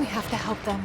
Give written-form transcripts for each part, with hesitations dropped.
We have to help them.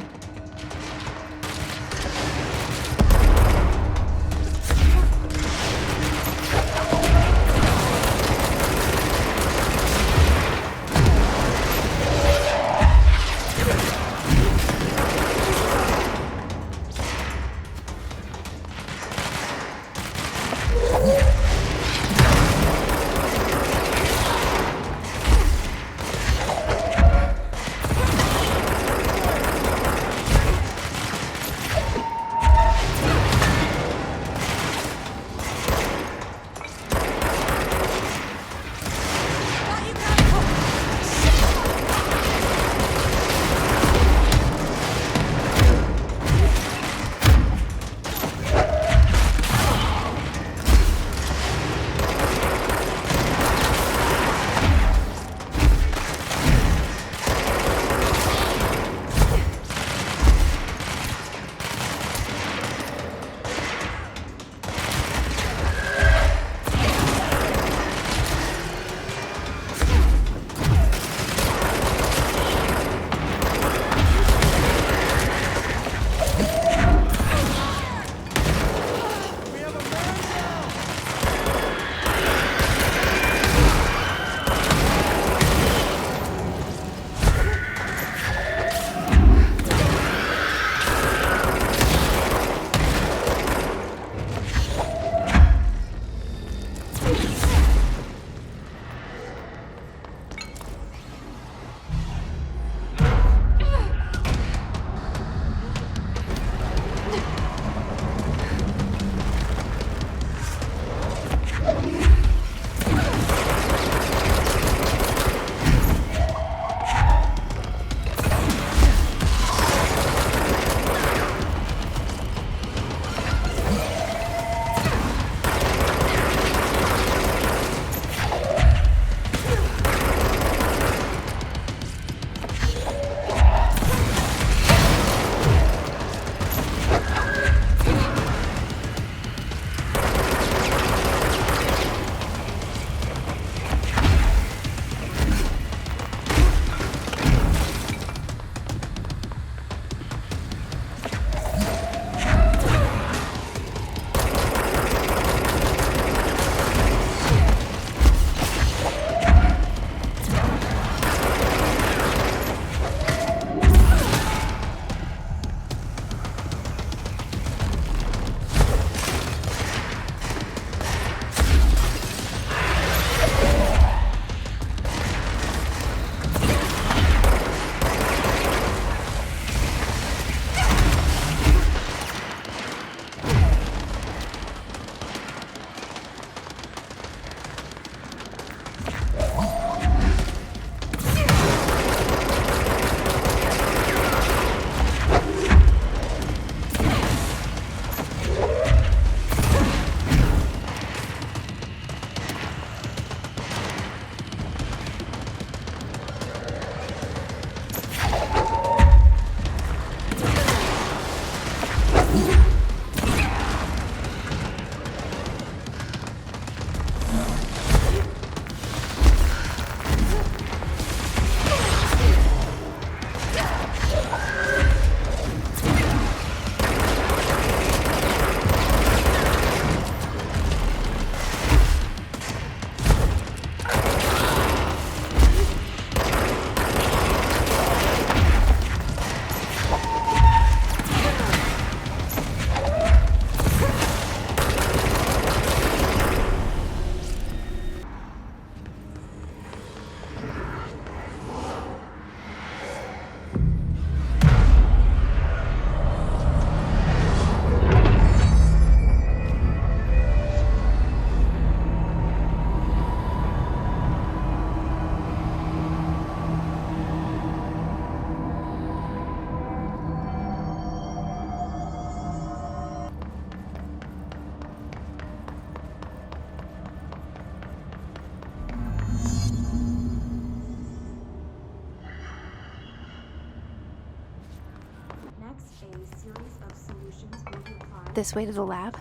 This way to the lab?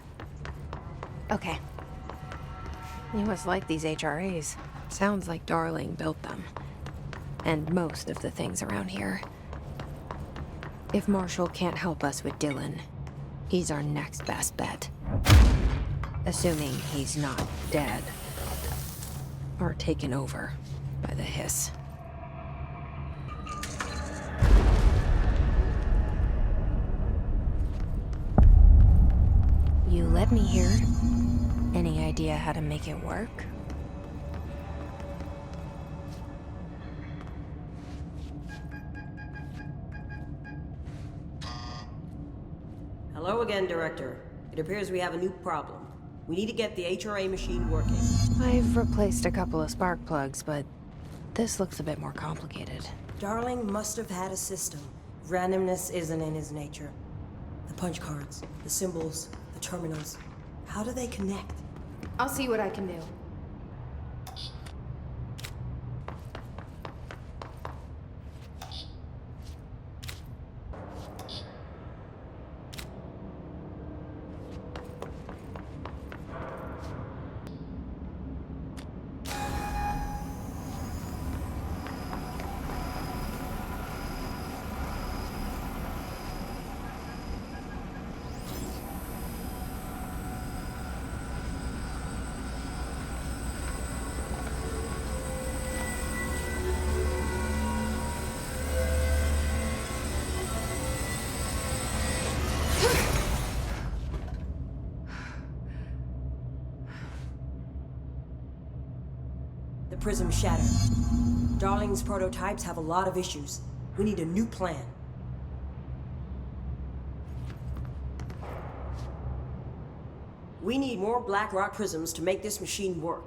Okay. You must like these HRAs. Sounds like Darling built them. And most of the things around here. If Marshall can't help us with Dylan, he's our next best bet. Assuming he's not dead. Or taken over by the hiss. You led me here. Any idea how to make it work? Hello again, Director. It appears we have a new problem. We need to get the HRA machine working. I've replaced a couple of spark plugs, but this looks a bit more complicated. Darling must have had a system. Randomness isn't in his nature. The punch cards, the symbols, the terminals. How do they connect? I'll see what I can do. The prism shattered. Darling's prototypes have a lot of issues. We need a new plan. We need more Black Rock prisms to make this machine work.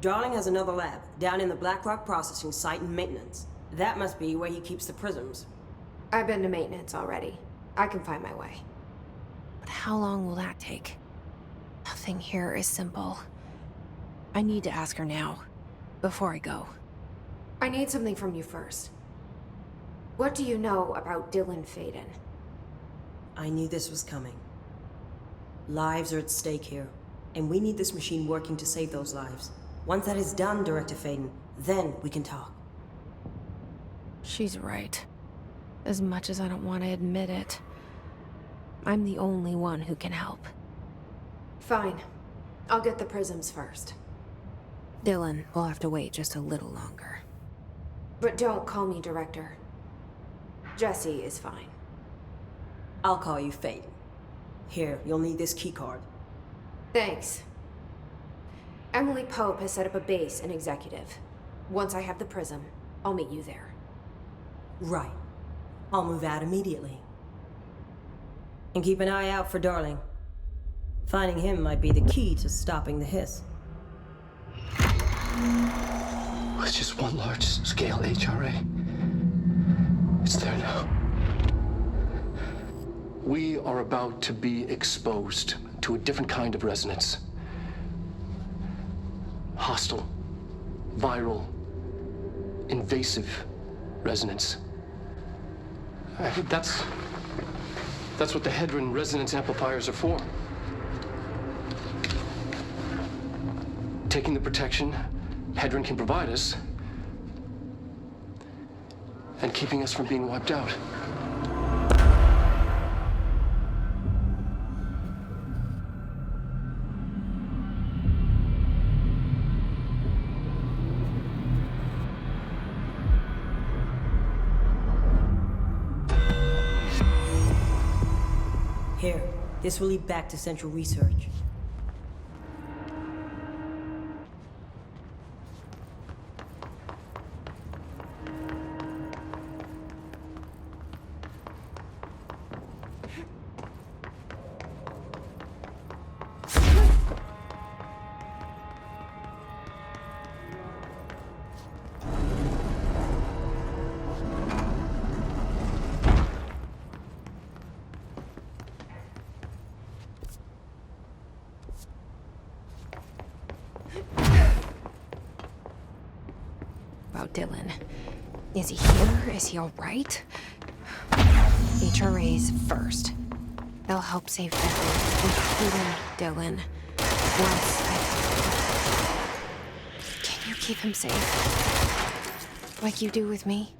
Darling has another lab, down in the Black Rock processing site in maintenance. That must be where he keeps the prisms. I've been to maintenance already. I can find my way. But how long will that take? Nothing here is simple. I need to ask her now, before I go. I need something from you first. What do you know about Dylan Faden? I knew this was coming. Lives are at stake here, and we need this machine working to save those lives. Once that is done, Director Faden, then we can talk. She's right. As much as I don't want to admit it, I'm the only one who can help. Fine. I'll get the prisms first. Dylan will have to wait just a little longer. But don't call me Director. Jesse is fine. I'll call you Faden. Here, you'll need this keycard. Thanks. Emily Pope has set up a base in Executive. Once I have the prism, I'll meet you there. Right. I'll move out immediately. And keep an eye out for Darling. Finding him might be the key to stopping the hiss. It's just one large-scale HRA. It's there now. We are about to be exposed to a different kind of resonance. Hostile, viral, invasive resonance. That's what the Hedron resonance amplifiers are for. Taking the protection Hedron can provide us and keeping us from being wiped out. Here, this will lead back to Central Research. About Dylan. Is he here? Is he all right? HRAs first. They'll help save everyone, including Dylan. Once I... Can you keep him safe? Like you do with me?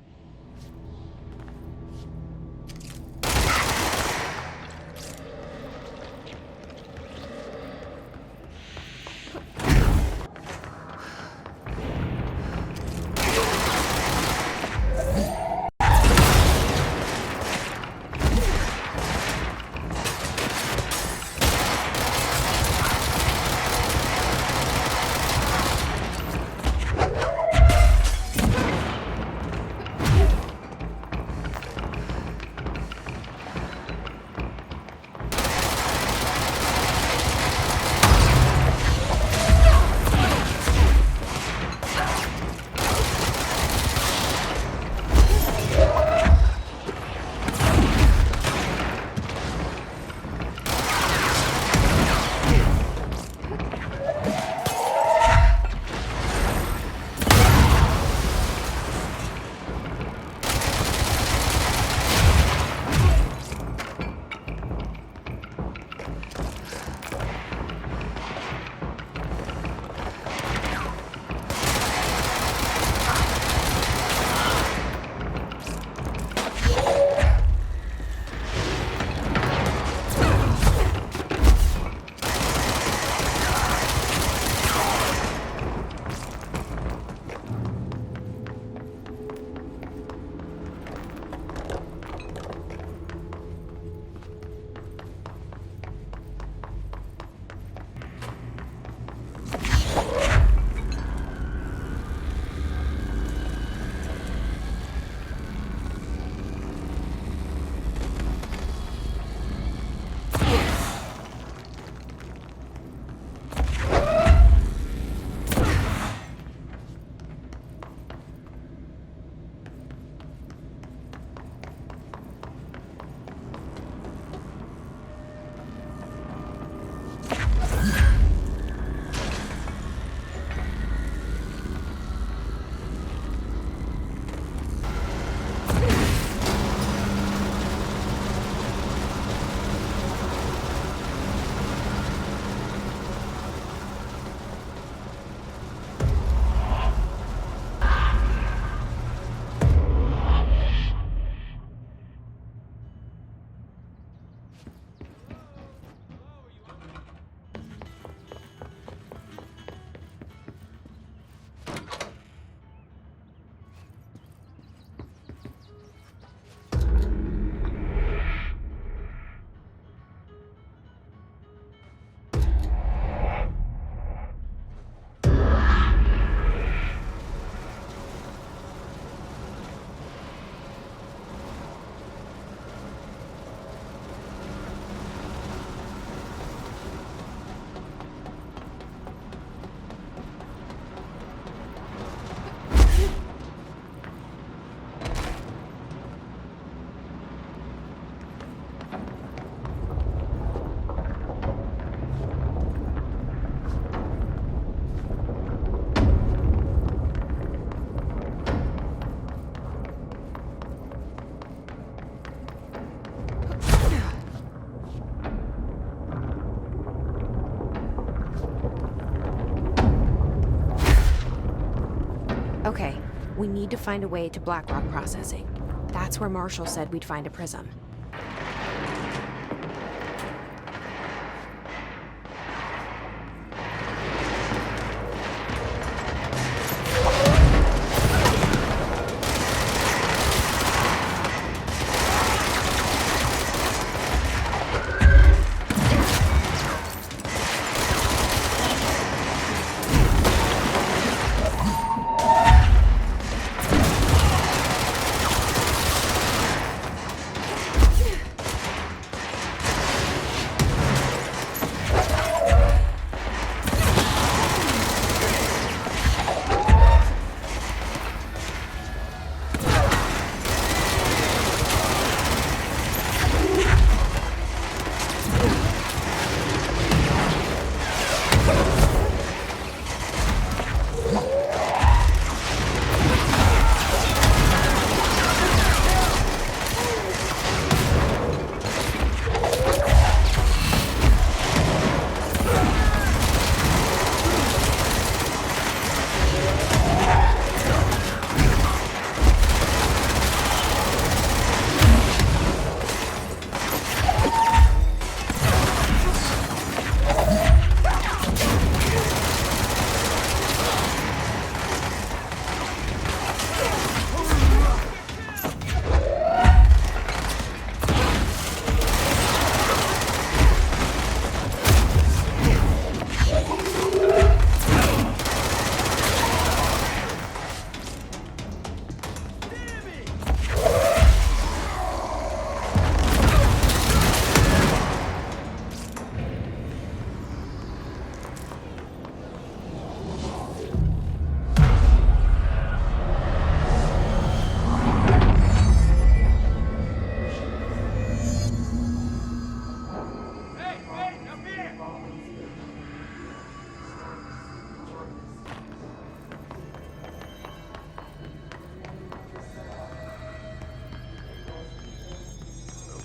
We need to find a way to Blackrock processing. That's where Marshall said we'd find a prism.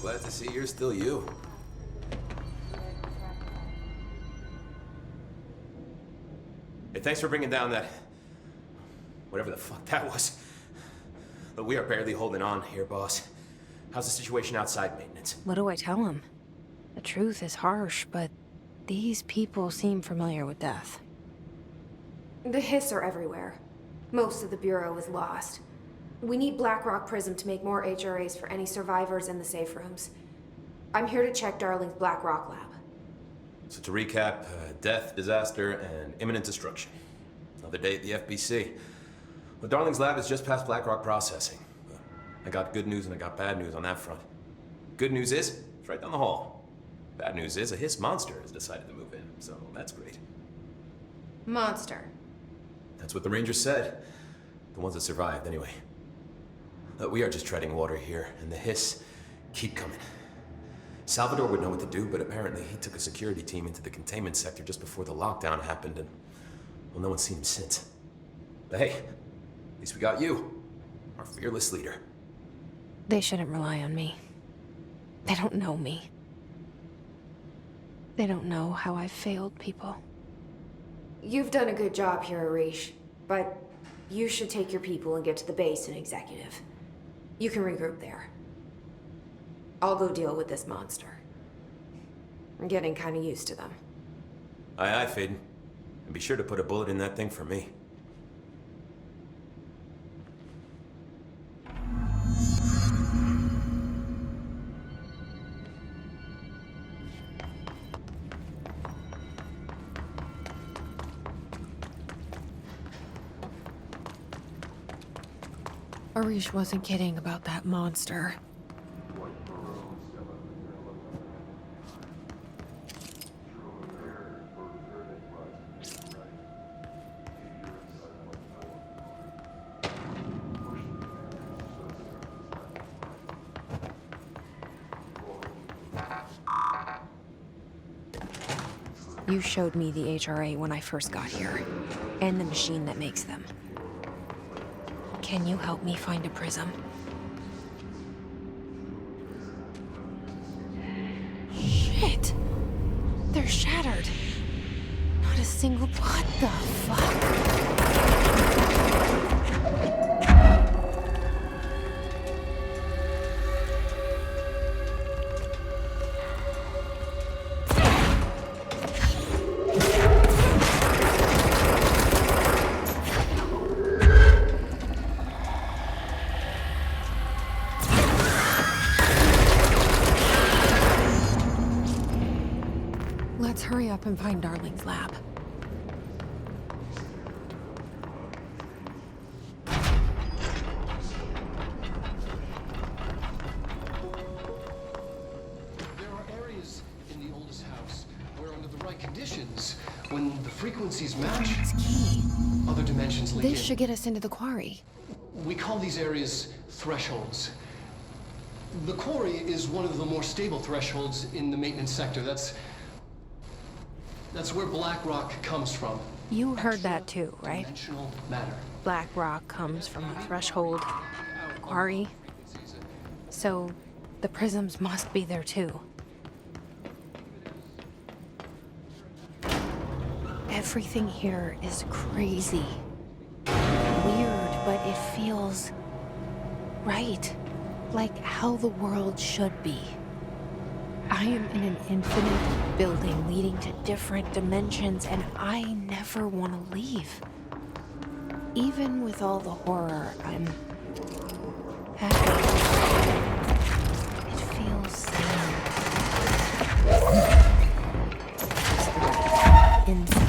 Glad to see you're still you. Hey, thanks for bringing down that... whatever the fuck that was. But we are barely holding on here, boss. How's the situation outside maintenance? What do I tell him? The truth is harsh, but these people seem familiar with death. The hiss are everywhere. Most of the Bureau is lost. We need Blackrock Prism to make more HRAs for any survivors in the safe rooms. I'm here to check Darling's Blackrock lab. So to recap, death, disaster, and imminent destruction. Another day at the FBC. Well, Darling's lab is just past Blackrock processing. I got good news and I got bad news on that front. Good news is, it's right down the hall. Bad news is, a hiss monster has decided to move in, so that's great. Monster. That's what the Rangers said. The ones that survived, anyway. We are just treading water here, and the hiss keep coming. Salvador would know what to do, but apparently he took a security team into the containment sector just before the lockdown happened, and, well, no one's seen him since. But hey, at least we got you, our fearless leader. They shouldn't rely on me. They don't know me. They don't know how I've failed people. You've done a good job here, Arish, but you should take your people and get to the base and executive. You can regroup there. I'll go deal with this monster. I'm getting kind of used to them. Aye, aye, Faden. And be sure to put a bullet in that thing for me. Arish wasn't kidding about that monster. You showed me the HRA when I first got here, and the machine that makes them. Can you help me find a prism? Shit! They're shattered. Not a single... What the fuck? hurry up and find Darling's lab. There are areas in the oldest house where under the right conditions, when the frequencies match, It's key. other dimensions leak This in. should get us into the quarry. We call these areas thresholds. The quarry is one of the more stable thresholds in the maintenance sector. That's where black rock comes from. You heard that too, right? Dimensional matter. Black rock comes from a threshold, quarry. So the prisms must be there too. Everything here is crazy. Weird, but it feels right. Like how the world should be. I am in an infinite building leading to different dimensions, and I never want to leave. Even with all the horror, I'm happy. It feels sane. Insane.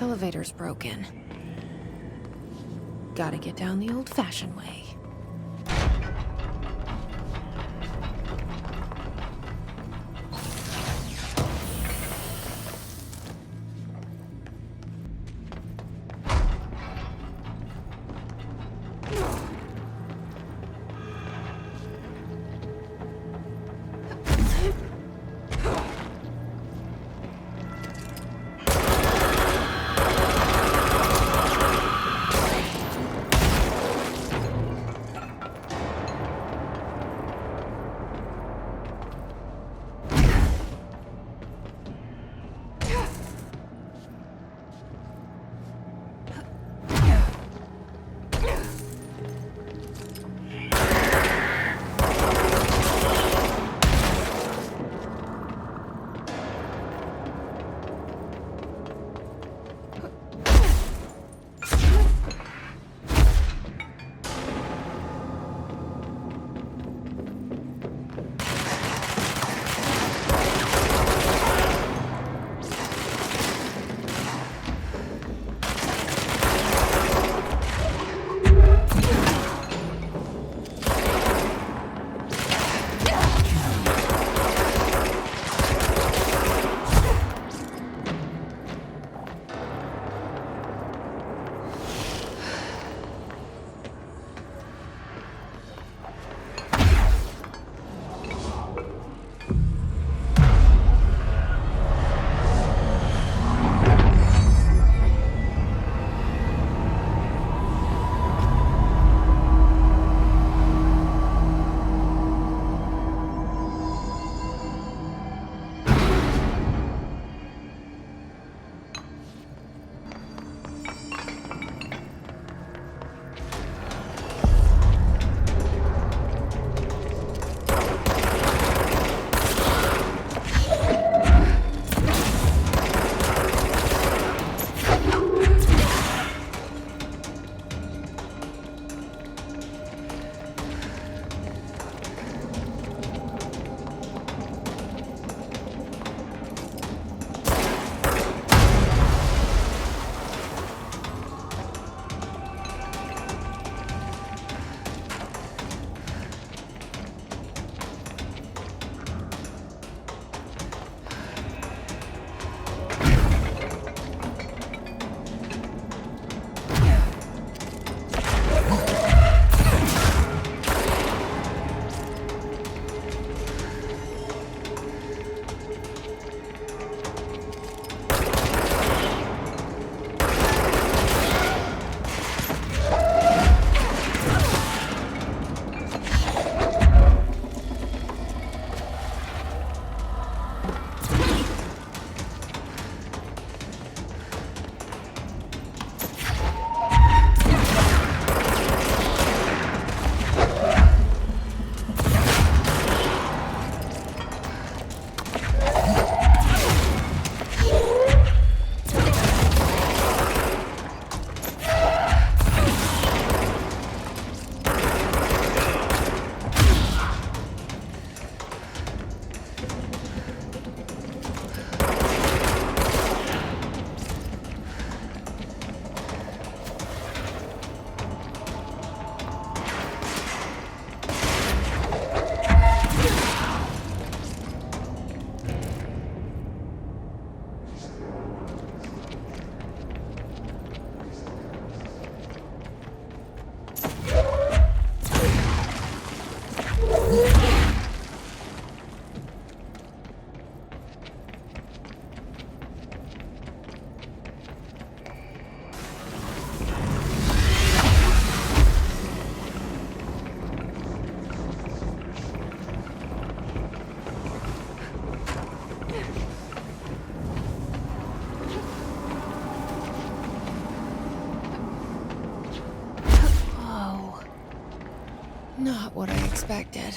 Elevator's broken. Gotta get down the old-fashioned way. Not what I expected.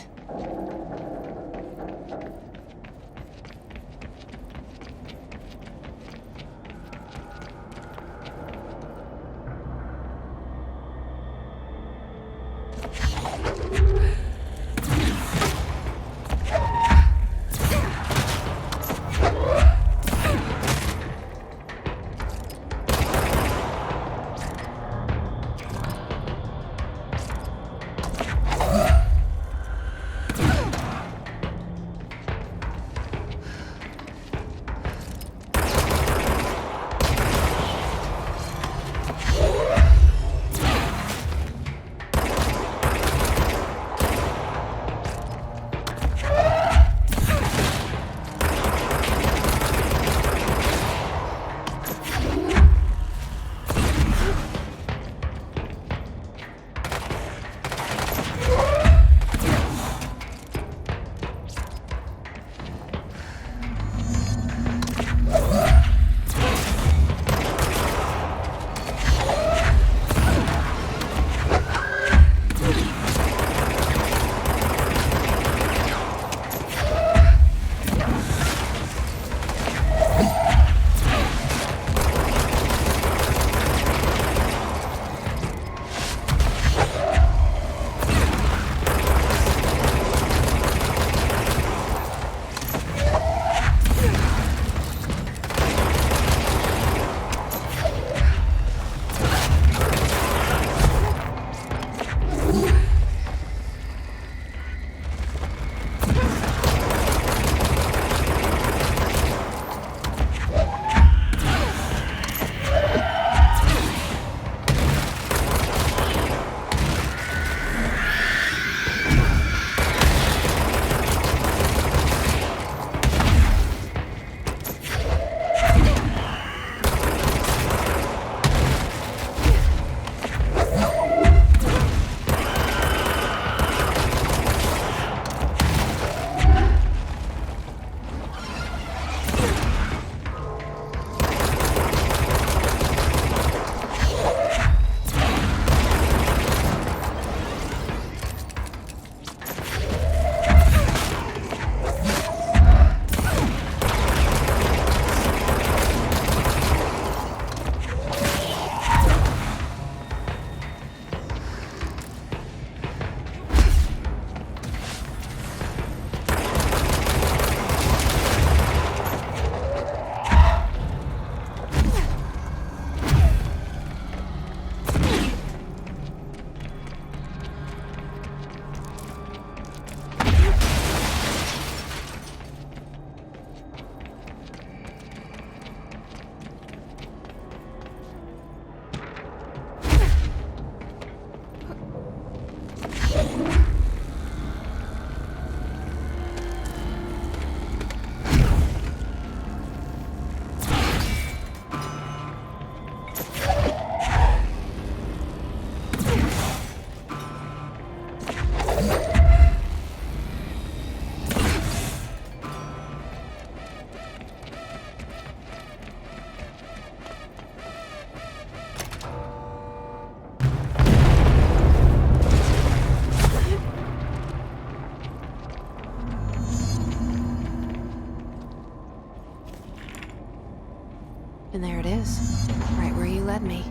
And there it is, right where you led me.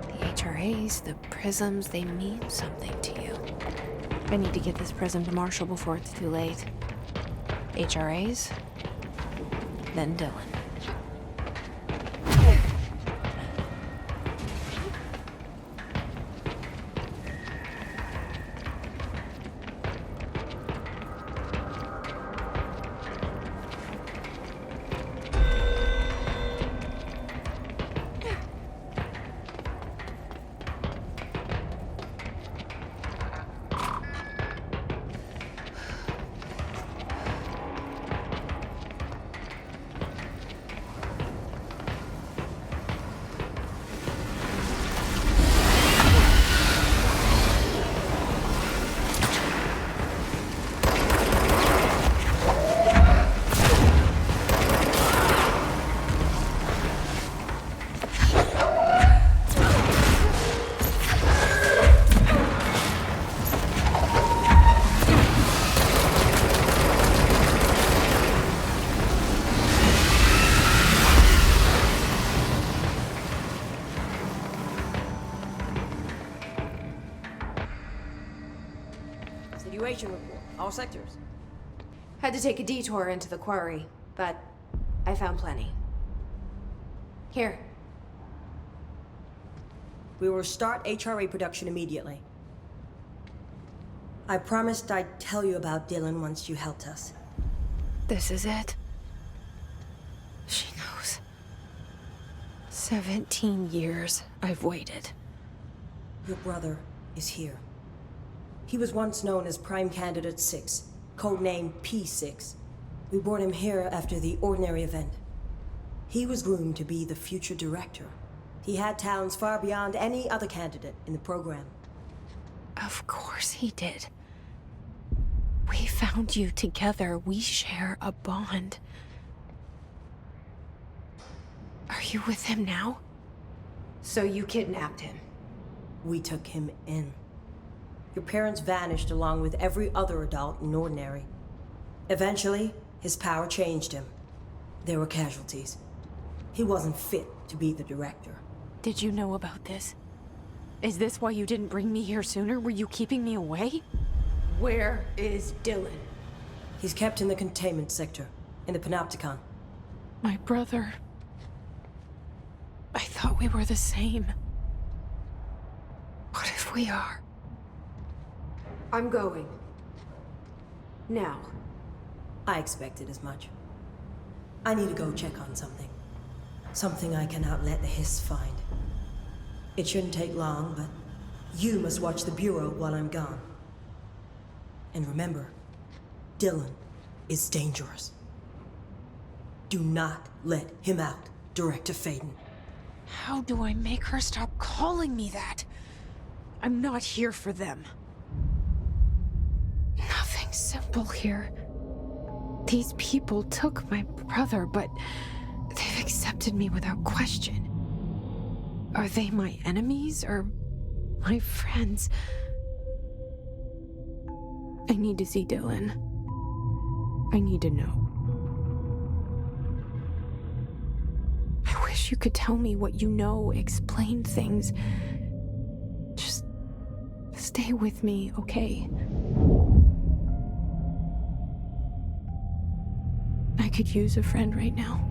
The HRAs, the prisms, they mean something to you. I need to get this prism to Marshall before it's too late. HRAs, then Dylan. Situation report. All sectors. Had to take a detour into the quarry, but I found plenty. Here. We will start HRA production immediately. I promised I'd tell you about Dylan once you helped us. This is it. She knows. 17 years I've waited. Your brother is here. He was once known as Prime Candidate 6, codename P6. We brought him here after the ordinary event. He was groomed to be the future director. He had talents far beyond any other candidate in the program. Of course he did. We found you together. We share a bond. Are you with him now? So you kidnapped him. We took him in. Your parents vanished along with every other adult in Ordinary. Eventually, his power changed him. There were casualties. He wasn't fit to be the director. Did you know about this? Is this why you didn't bring me here sooner? Were you keeping me away? Where is Dylan? He's kept in the containment sector, in the Panopticon. My brother. I thought we were the same. What if we are? I'm going. Now. I expected as much. I need to go check on something. Something I cannot let the Hiss find. It shouldn't take long, but you must watch the Bureau while I'm gone. And remember, Dylan is dangerous. Do not let him out, Director Faden. How do I make her stop calling me that? I'm not here for them. Nothing simple here. These people took my brother, but they've accepted me without question. Are they my enemies or my friends? I need to see Dylan. I need to know. I wish you could tell me what you know, explain things. Just stay with me, okay? I could use a friend right now.